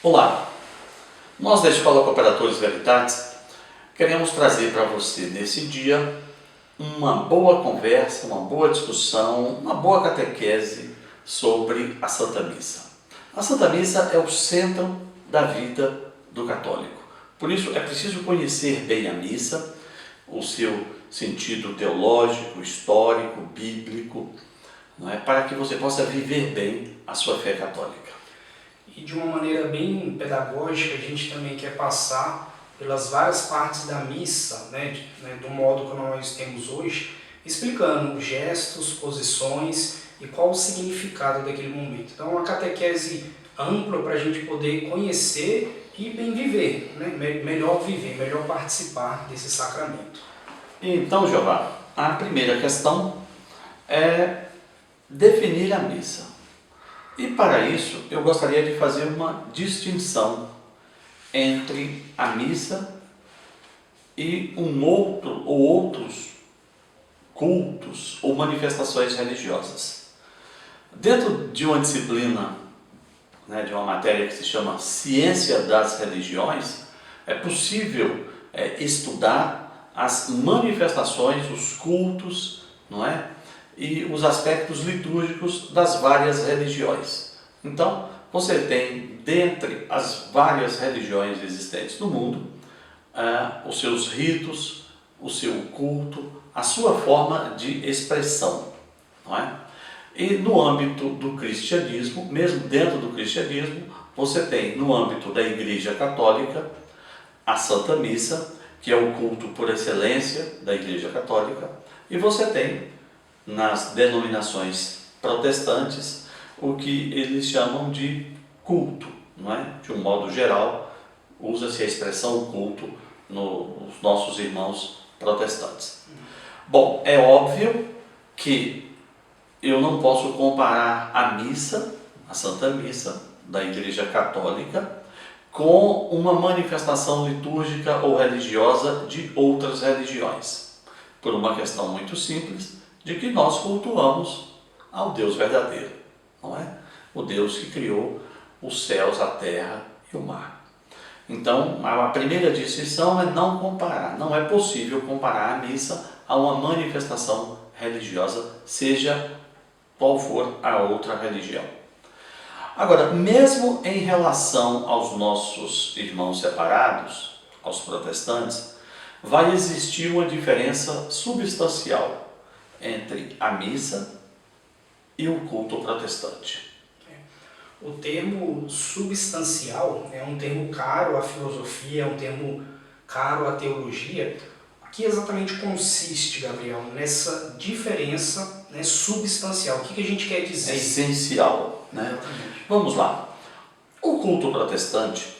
Olá, nós da Escola Cooperadores Veritatis queremos trazer para você nesse dia uma boa conversa, uma boa discussão, uma boa catequese sobre a Santa Missa. A Santa Missa é o centro da vida do católico. Por isso é preciso conhecer bem a missa, o seu sentido teológico, histórico, bíblico, não é? Para que você possa viver bem a sua fé católica. E de uma maneira bem pedagógica, a gente também quer passar pelas várias partes da missa, do modo que nós temos hoje, explicando gestos, posições e qual o significado daquele momento. Então, uma catequese ampla para a gente poder conhecer e bem viver, melhor viver, melhor participar desse sacramento. Então, Jeová, a primeira questão é definir a missa. E para isso, eu gostaria de fazer uma distinção entre a missa e outros cultos ou manifestações religiosas. Dentro de uma disciplina, de uma matéria que se chama Ciência das Religiões, é possível estudar as manifestações, os cultos, e os aspectos litúrgicos das várias religiões. Então, você tem, dentre as várias religiões existentes no mundo, os seus ritos, o seu culto, a sua forma de expressão. E no âmbito do cristianismo, mesmo dentro do cristianismo, você tem no âmbito da Igreja Católica a Santa Missa, que é o culto por excelência da Igreja Católica, e você tem nas denominações protestantes o que eles chamam de culto, De um modo geral, usa-se a expressão culto nos nossos irmãos protestantes. Bom, é óbvio que eu não posso comparar a missa, a Santa Missa da Igreja Católica, com uma manifestação litúrgica ou religiosa de outras religiões, por uma questão muito simples, de que nós cultuamos ao Deus verdadeiro, O Deus que criou os céus, a terra e o mar. Então, a primeira distinção é não comparar. Não é possível comparar a missa a uma manifestação religiosa, seja qual for a outra religião. Agora, mesmo em relação aos nossos irmãos separados, aos protestantes, vai existir uma diferença substancial entre a missa e o culto protestante. O termo substancial é um termo caro à filosofia, é um termo caro à teologia. O que exatamente consiste, Gabriel, nessa diferença substancial? O que a gente quer dizer? Essencial, Vamos lá. O culto protestante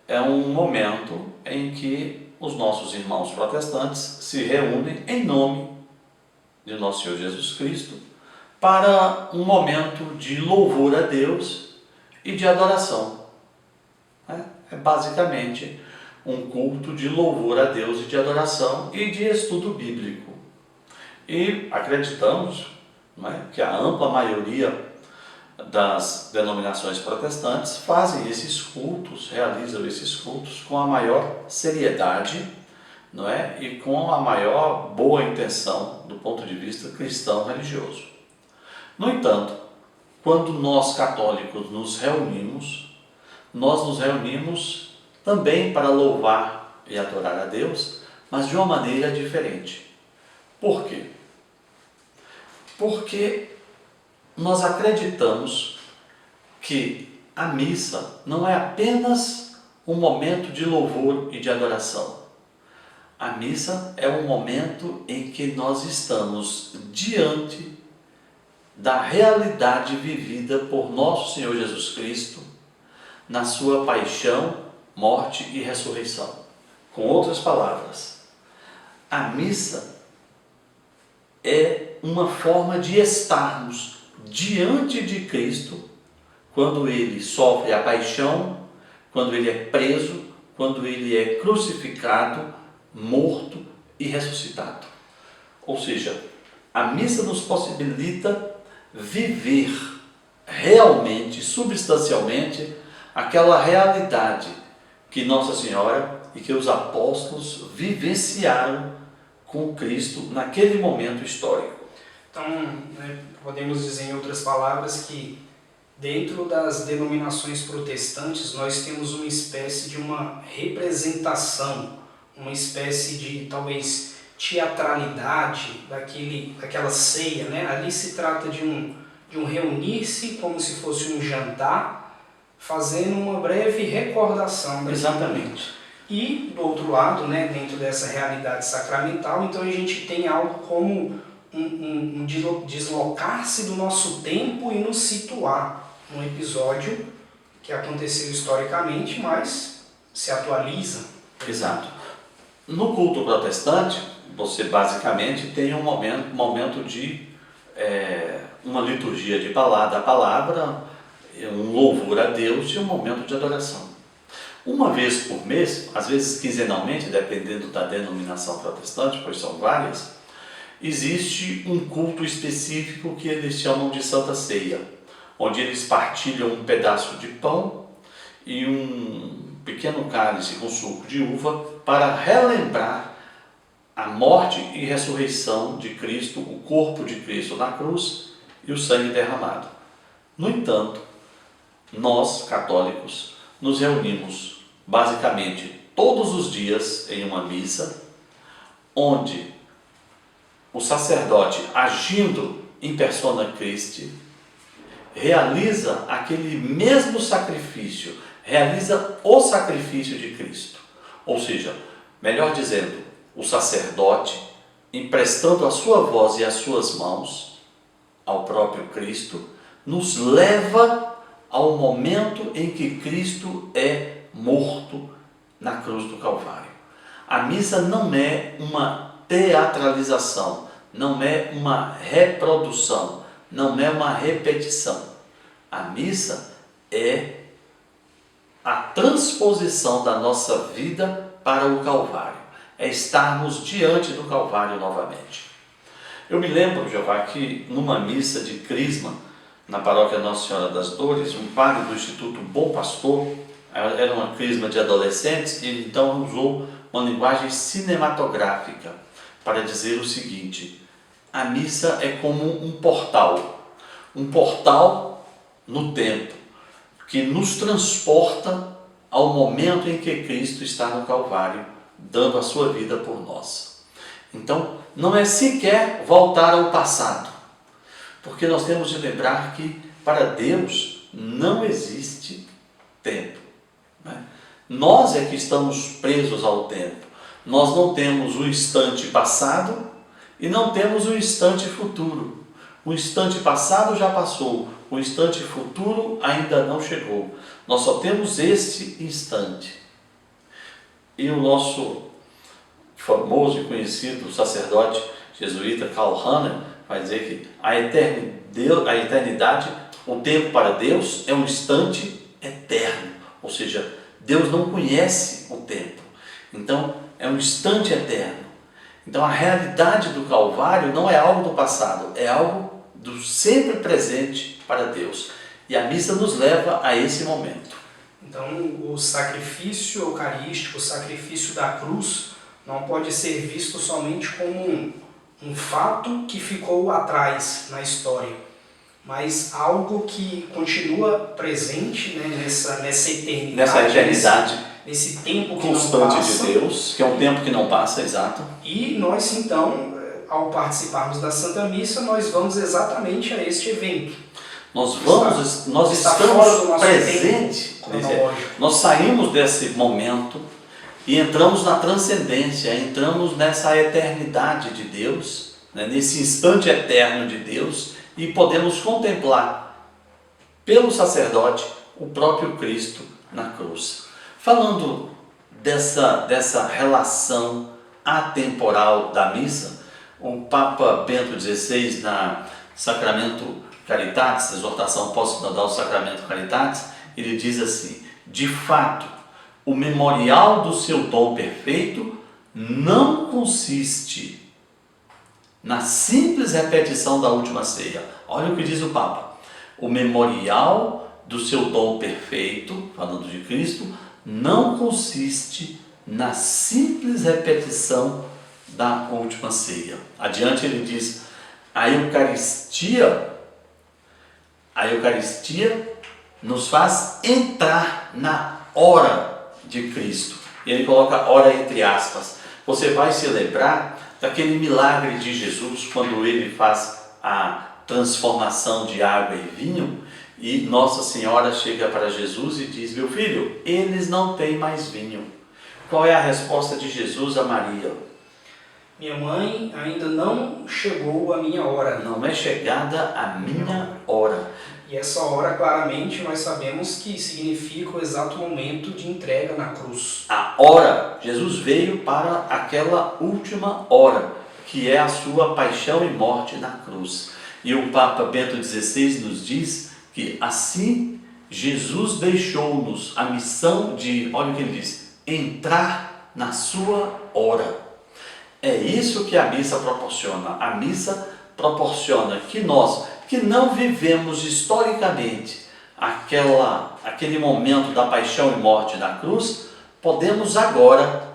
é um momento em que os nossos irmãos protestantes se reúnem em nome de nosso Senhor Jesus Cristo para um momento de louvor a Deus e de adoração. É basicamente um culto de louvor a Deus e de adoração e de estudo bíblico. E acreditamos que a ampla maioria das denominações protestantes fazem esses cultos, realizam esses cultos com a maior seriedade, e com a maior boa intenção do ponto de vista cristão religioso. No entanto, quando nós católicos nos reunimos, nós nos reunimos também para louvar e adorar a Deus, mas de uma maneira diferente. Por quê? Porque nós acreditamos que a missa não é apenas um momento de louvor e de adoração. A missa é um momento em que nós estamos diante da realidade vivida por nosso Senhor Jesus Cristo na sua paixão, morte e ressurreição. Com outras palavras, a missa é uma forma de estarmos diante de Cristo quando Ele sofre a paixão, quando Ele é preso, quando Ele é crucificado, morto e ressuscitado. Ou seja, a missa nos possibilita viver realmente, substancialmente, aquela realidade que Nossa Senhora e que os apóstolos vivenciaram com Cristo naquele momento histórico. Então, né, podemos dizer em outras palavras que dentro das denominações protestantes nós temos uma espécie de uma representação, uma espécie de talvez teatralidade daquela ceia, né? Ali se trata de um reunir-se como se fosse um jantar, fazendo uma breve recordação. Exatamente. E do outro lado, né, dentro dessa realidade sacramental, então a gente tem algo como um deslocar-se do nosso tempo e nos situar num episódio que aconteceu historicamente, mas se atualiza. Exato. No culto protestante, você basicamente tem um momento de uma liturgia da palavra, um louvor a Deus e um momento de adoração. Uma vez por mês, às vezes quinzenalmente, dependendo da denominação protestante, pois são várias, existe um culto específico que eles chamam de Santa Ceia, onde eles partilham um pedaço de pão e um pequeno cálice com suco de uva para relembrar a morte e ressurreição de Cristo, o corpo de Cristo na cruz e o sangue derramado. No entanto, nós, católicos, nos reunimos basicamente todos os dias em uma missa, onde o sacerdote, agindo em persona Christi, realiza aquele mesmo sacrifício, realiza o sacrifício de Cristo. Ou seja, melhor dizendo, o sacerdote, emprestando a sua voz e as suas mãos ao próprio Cristo, nos leva ao momento em que Cristo é morto na cruz do Calvário. A missa não é uma teatralização, não é uma reprodução, não é uma repetição. A missa é a transposição da nossa vida para o Calvário, é estarmos diante do Calvário novamente. Eu me lembro, Jeová, que numa missa de Crisma, na paróquia Nossa Senhora das Dores, um padre do Instituto Bom Pastor, era uma crisma de adolescentes, e ele então usou uma linguagem cinematográfica para dizer o seguinte: a missa é como um portal no tempo, que nos transporta ao momento em que Cristo está no Calvário, dando a sua vida por nós. Então, não é sequer voltar ao passado, porque nós temos de lembrar que para Deus não existe tempo, né? Nós é que estamos presos ao tempo. Nós não temos o instante passado e não temos o instante futuro. O instante passado já passou, o instante futuro ainda não chegou. Nós só temos este instante. E o nosso famoso e conhecido sacerdote jesuíta Karl Rahner vai dizer que a eternidade, o tempo para Deus é um instante eterno, ou seja, Deus não conhece o tempo, então é um instante eterno. Então a realidade do Calvário não é algo do passado, é algo do sempre presente para Deus, e a missa nos leva a esse momento. Então o sacrifício eucarístico, o sacrifício da cruz, não pode ser visto somente como um fato que ficou atrás na história, mas algo que continua presente, né, nessa eternidade, nesse tempo que constante não passa, de Deus, que é um tempo que não passa, exato. E nós então, ao participarmos da Santa Missa, nós vamos exatamente a este evento. Nós estamos presentes, nós saímos desse momento e entramos na transcendência, entramos nessa eternidade de Deus, né, nesse instante eterno de Deus, e podemos contemplar pelo sacerdote o próprio Cristo na cruz. Falando dessa relação atemporal da missa, o Papa Bento XVI, na Sacramento Caritatis, exortação pós-sinodal Sacramento Caritatis, ele diz assim: de fato, o memorial do seu dom perfeito não consiste na simples repetição da última ceia. Olha o que diz o Papa: o memorial do seu dom perfeito, falando de Cristo, não consiste na simples repetição da última ceia. Adiante ele diz, a Eucaristia nos faz entrar na hora de Cristo. E ele coloca hora entre aspas. Você vai se lembrar daquele milagre de Jesus, quando ele faz a transformação de água em vinho, e Nossa Senhora chega para Jesus e diz, meu filho, eles não têm mais vinho. Qual é a resposta de Jesus a Maria? Minha mãe, ainda não chegou a minha hora. Não é chegada a minha hora. E essa hora, claramente, nós sabemos que significa o exato momento de entrega na cruz. A hora, Jesus veio para aquela última hora, que é a sua paixão e morte na cruz. E o Papa Bento XVI nos diz que assim Jesus deixou-nos a missão de, olha o que ele diz, entrar na sua hora. É isso que a missa proporciona. A missa proporciona que nós, que não vivemos historicamente aquele momento da paixão e morte na cruz, podemos agora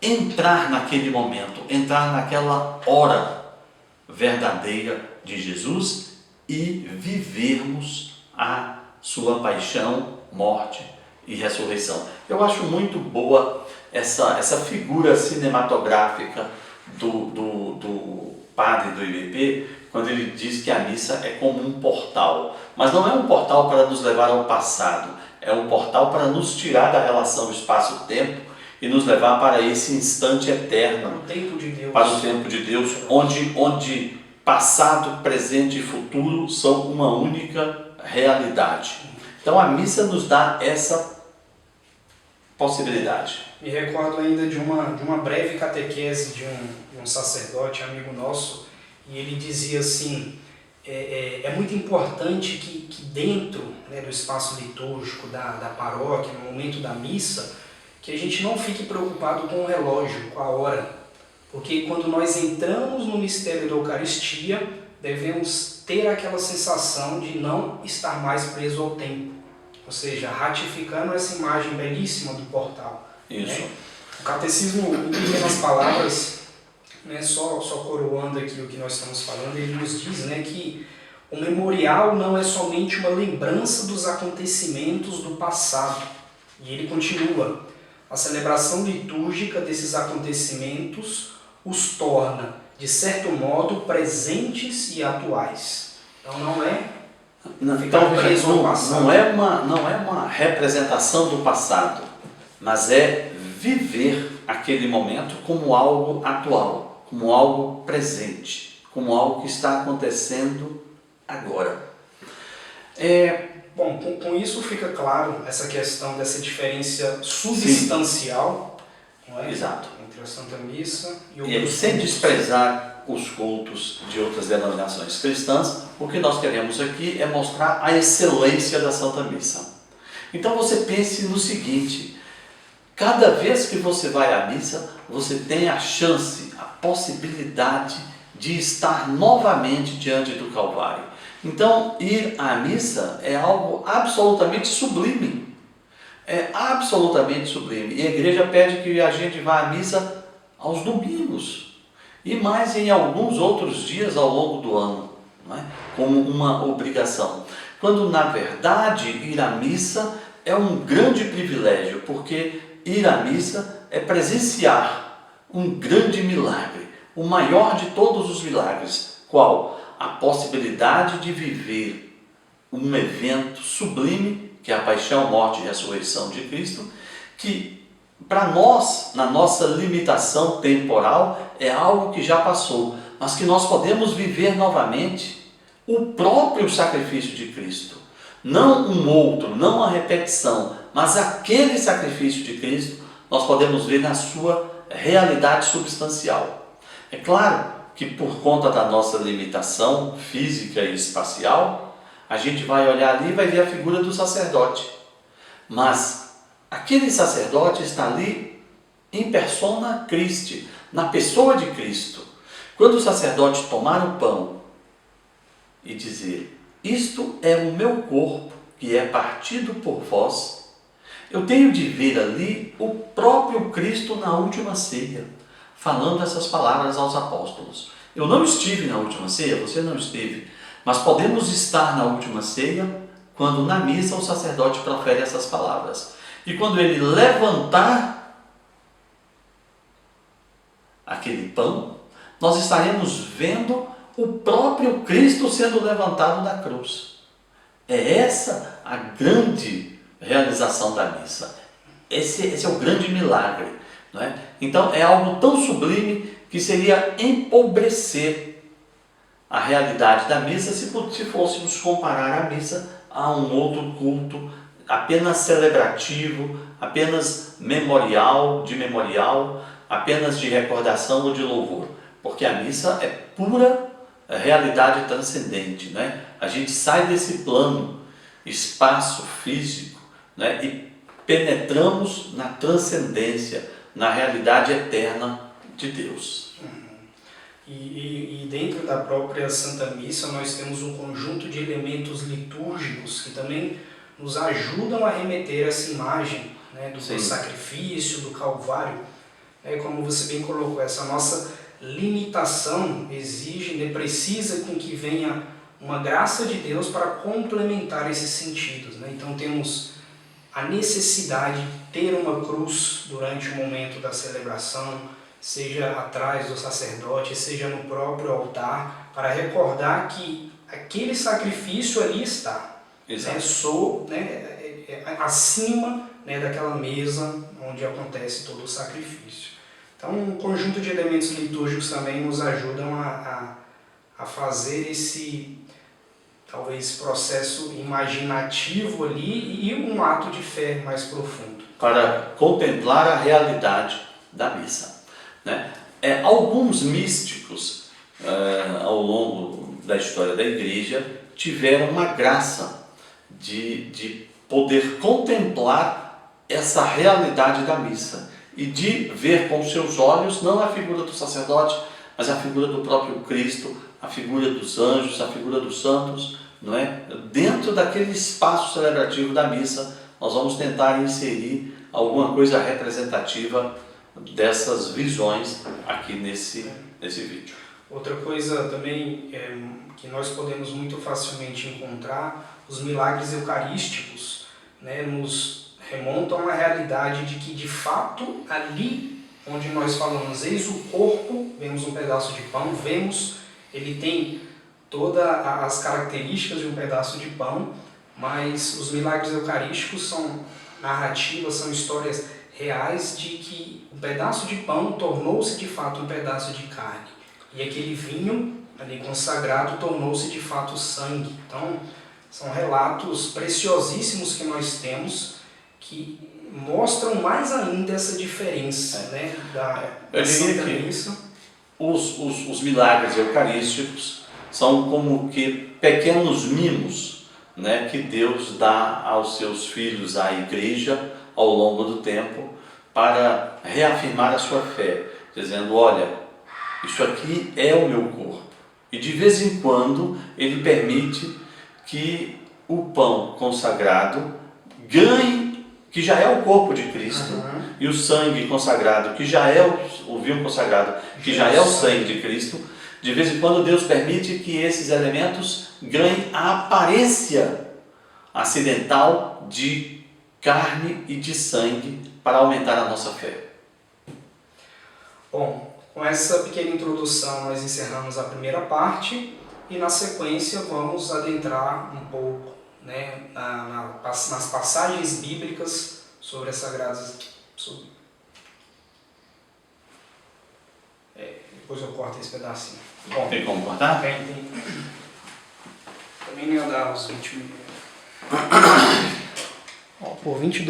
entrar naquele momento, entrar naquela hora verdadeira de Jesus e vivermos a sua paixão, morte e ressurreição. Eu acho muito boa essa figura cinematográfica do padre do IBP, quando ele diz que a missa é como um portal. Mas não é um portal para nos levar ao passado, é um portal para nos tirar da relação espaço-tempo e nos levar para esse instante eterno, para o tempo de Deus, onde passado, presente e futuro são uma única realidade. Então a missa nos dá essa possibilidade. Me recordo ainda de uma breve catequese de um sacerdote, amigo nosso, e ele dizia assim, é muito importante que dentro, né, do espaço litúrgico da paróquia, no momento da missa, que a gente não fique preocupado com o relógio, com a hora, porque quando nós entramos no mistério da Eucaristia, devemos ter aquela sensação de não estar mais preso ao tempo, ou seja, ratificando essa imagem belíssima do portal. Isso. Né? O catecismo, em pequenas palavras, né, só coroando aqui o que nós estamos falando, ele nos diz, né, que o memorial não é somente uma lembrança dos acontecimentos do passado. E ele continua, a celebração litúrgica desses acontecimentos os torna, de certo modo, presentes e atuais. Então não é ficar preso ao passado. Não é uma representação do passado, mas é viver aquele momento como algo atual, como algo presente, como algo que está acontecendo agora. Bom, com isso fica claro essa questão dessa diferença substancial, não é? Exato. Entre a Santa Missa e E sem desprezar os cultos de outras denominações cristãs, o que nós queremos aqui é mostrar a excelência da Santa Missa. Então você pense no seguinte, cada vez que você vai à missa, você tem a chance, a possibilidade de estar novamente diante do Calvário. Então, ir à missa é algo absolutamente sublime. É absolutamente sublime. E a igreja pede que a gente vá à missa aos domingos. E mais em alguns outros dias ao longo do ano, não é? Como uma obrigação. Quando, na verdade, ir à missa é um grande privilégio, porque ir à missa é presenciar um grande milagre, o maior de todos os milagres. Qual? A possibilidade de viver um evento sublime, que é a paixão, morte e ressurreição de Cristo, que para nós, na nossa limitação temporal, é algo que já passou, mas que nós podemos viver novamente o próprio sacrifício de Cristo. Não um outro, não a repetição, mas aquele sacrifício de Cristo nós podemos ver na sua realidade substancial. É claro que por conta da nossa limitação física e espacial, a gente vai olhar ali e vai ver a figura do sacerdote. Mas aquele sacerdote está ali em persona Christi, na pessoa de Cristo. Quando o sacerdote tomar o pão e dizer, isto é o meu corpo que é partido por vós, eu tenho de ver ali o próprio Cristo na última ceia, falando essas palavras aos apóstolos. Eu não estive na última ceia, você não esteve, mas podemos estar na última ceia quando na missa o sacerdote profere essas palavras. E quando ele levantar aquele pão, nós estaremos vendo o próprio Cristo sendo levantado da cruz. É essa a grande realização da missa. Esse é o grande milagre, não é? Então é algo tão sublime que seria empobrecer a realidade da missa se fôssemos comparar a missa a um outro culto apenas celebrativo, apenas memorial, apenas de recordação ou de louvor. Porque a missa é pura realidade transcendente, né? A gente sai desse plano, espaço físico, né? E penetramos na transcendência, na realidade eterna de Deus. E dentro da própria Santa Missa nós temos um conjunto de elementos litúrgicos que também nos ajudam a remeter essa imagem, né, do sacrifício, do Calvário. Como você bem colocou, essa nossa limitação exige, né, precisa com que venha uma graça de Deus para complementar esses sentidos, né? Então temos a necessidade de ter uma cruz durante o momento da celebração, seja atrás do sacerdote, seja no próprio altar, para recordar que aquele sacrifício ali está, acima, né, daquela mesa onde acontece todo o sacrifício. Então, um conjunto de elementos litúrgicos também nos ajudam a fazer esse, talvez, processo imaginativo ali e um ato de fé mais profundo. Para contemplar a realidade da missa, né? Alguns místicos, ao longo da história da Igreja, tiveram uma graça de poder contemplar essa realidade da missa e de ver com seus olhos não a figura do sacerdote, mas a figura do próprio Cristo, a figura dos anjos, a figura dos santos, não é? Dentro daquele espaço celebrativo da missa, nós vamos tentar inserir alguma coisa representativa dessas visões aqui nesse vídeo. Outra coisa também que nós podemos muito facilmente encontrar, os milagres eucarísticos, né, nos remontam à realidade de que, de fato, ali onde nós falamos, eis o corpo, vemos um pedaço de pão, ele tem todas as características de um pedaço de pão, mas os milagres eucarísticos são narrativas, são histórias reais de que um pedaço de pão tornou-se de fato um pedaço de carne. E aquele vinho ali consagrado tornou-se de fato sangue. Então, são relatos preciosíssimos que nós temos que mostram mais ainda essa diferença, né, da Santa Missa. Os milagres eucarísticos são como que pequenos mimos, né, que Deus dá aos seus filhos, à Igreja, ao longo do tempo, para reafirmar a sua fé, dizendo, olha, isso aqui é o meu corpo. E de vez em quando ele permite que o pão consagrado ganhe, que já é o corpo de Cristo, e o sangue consagrado, que já é o vinho consagrado, que já é o sangue de Cristo. De vez em quando Deus permite que esses elementos ganhem a aparência acidental de carne e de sangue para aumentar a nossa fé. Bom, com essa pequena introdução nós encerramos a primeira parte e na sequência vamos adentrar um pouco, né, nas passagens bíblicas sobre as Sagradas. Depois eu corto esse pedacinho. Bom, tem como cortar? Tem. Também não ia dar os 20 minutos. Por 22